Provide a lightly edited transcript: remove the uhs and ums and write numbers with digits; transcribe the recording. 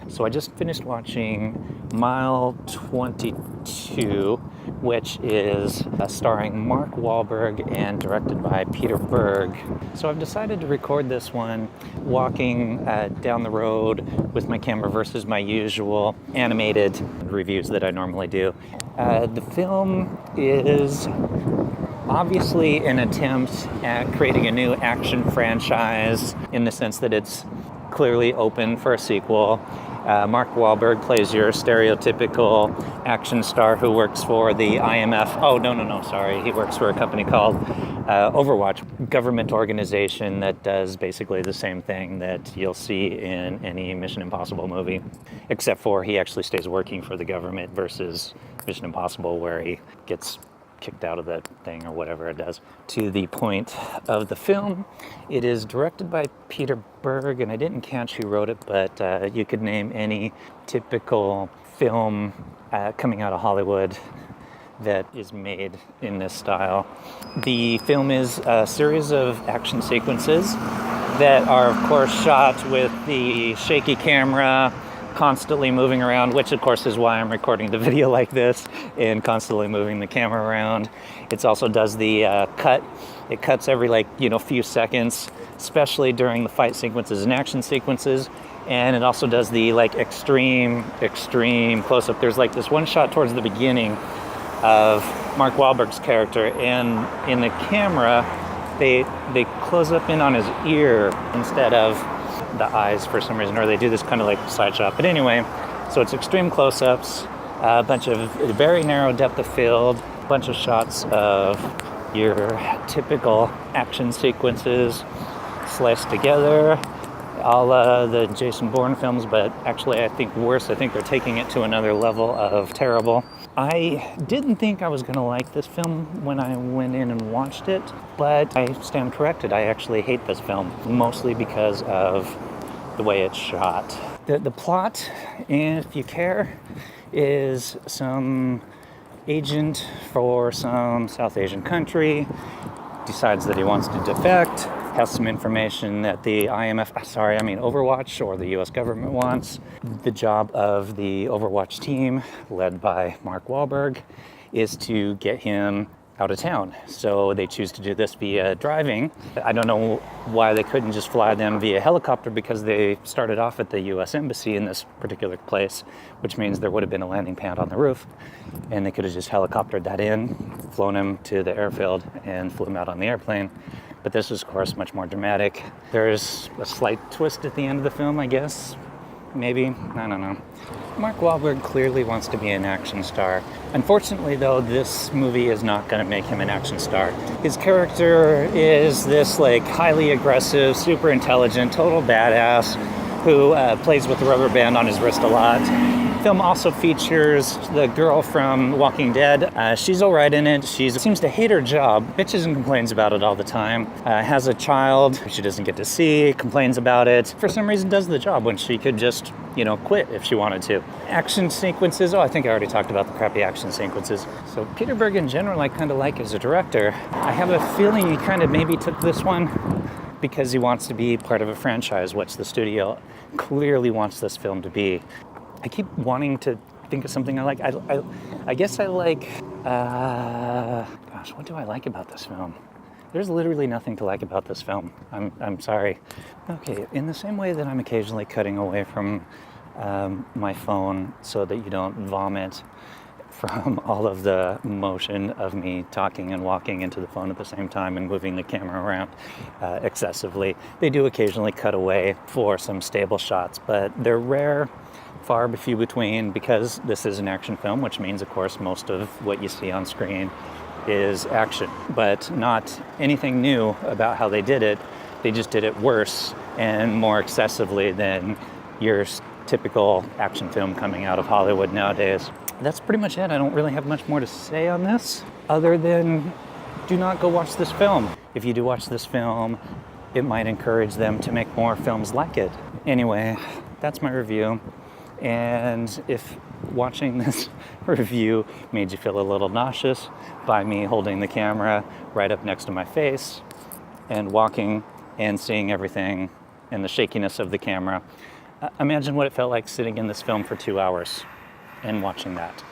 So I just finished watching Mile 22, which is starring Mark Wahlberg and directed by Peter Berg. So I've decided to record this one walking down the road with my camera versus my usual animated reviews that I normally do. The film is obviously an attempt at creating a new action franchise in the sense that it's clearly open for a sequel. Mark Wahlberg plays your stereotypical action star who works for the IMF. Oh, no, sorry. He works for a company called Overwatch, government organization that does basically the same thing that you'll see in any Mission Impossible movie, except for he actually stays working for the government versus Mission Impossible where he gets kicked out of that thing or whatever it does. To the point of the film, it is directed by Peter Berg, and I didn't catch who wrote it, but you could name any typical film coming out of Hollywood that is made in this style. The film is a series of action sequences that are, of course, shot with the shaky camera, constantly moving around, which of course is why I'm recording the video like this and constantly moving the camera around. It also does the cut. It cuts every few seconds, especially during the fight sequences and action sequences. And it also does the extreme close-up. There's this one shot towards the beginning of Mark Wahlberg's character, and in the camera they close up in on his ear instead of the eyes for some reason, or they do this kind of side shot. But anyway, so it's extreme close-ups, a bunch of very narrow depth of field, a bunch of shots of your typical action sequences sliced together, a la the Jason Bourne films, but actually I think worse. I think they're taking it to another level of terrible. I didn't think I was going to like this film when I went in and watched it, but I stand corrected. I actually hate this film, mostly because of the way it's shot. The plot, if you care, is some agent for some South Asian country decides that he wants to defect, has some information that the Overwatch or the US government wants. The job of the Overwatch team, led by Mark Wahlberg, is to get him out of town. So they choose to do this via driving. I don't know why they couldn't just fly them via helicopter, because they started off at the US Embassy in this particular place, which means there would have been a landing pad on the roof, and they could have just helicoptered that in, flown him to the airfield, and flew him out on the airplane. But this is, of course, much more dramatic. There's a slight twist at the end of the film, I guess. Maybe. I don't know. Mark Wahlberg clearly wants to be an action star. Unfortunately, though, this movie is not going to make him an action star. His character is this highly aggressive, super intelligent, total badass who plays with the rubber band on his wrist a lot. The film also features the girl from Walking Dead. She's all right in it. She seems to hate her job, bitches and complains about it all the time. Has a child she doesn't get to see, complains about it. For some reason does the job when she could just, quit if she wanted to. Action sequences, I think I already talked about the crappy action sequences. So Peter Berg in general I kind of like as a director. I have a feeling he kind of maybe took this one because he wants to be part of a franchise, which the studio clearly wants this film to be. I keep wanting to think of something I like. I guess I like, what do I like about this film? There's literally nothing to like about this film. I'm sorry. Okay, in the same way that I'm occasionally cutting away from my phone so that you don't vomit from all of the motion of me talking and walking into the phone at the same time and moving the camera around excessively, they do occasionally cut away for some stable shots, but they're rare, far few between, because this is an action film, which means, of course, most of what you see on screen is action, but not anything new about how they did it. They just did it worse and more excessively than your typical action film coming out of Hollywood nowadays. That's pretty much it. I don't really have much more to say on this, other than do not go watch this film. If you do watch this film, it might encourage them to make more films like it. Anyway, that's my review. And if watching this review made you feel a little nauseous by me holding the camera right up next to my face and walking and seeing everything and the shakiness of the camera, Imagine what it felt like sitting in this film for 2 hours and watching that.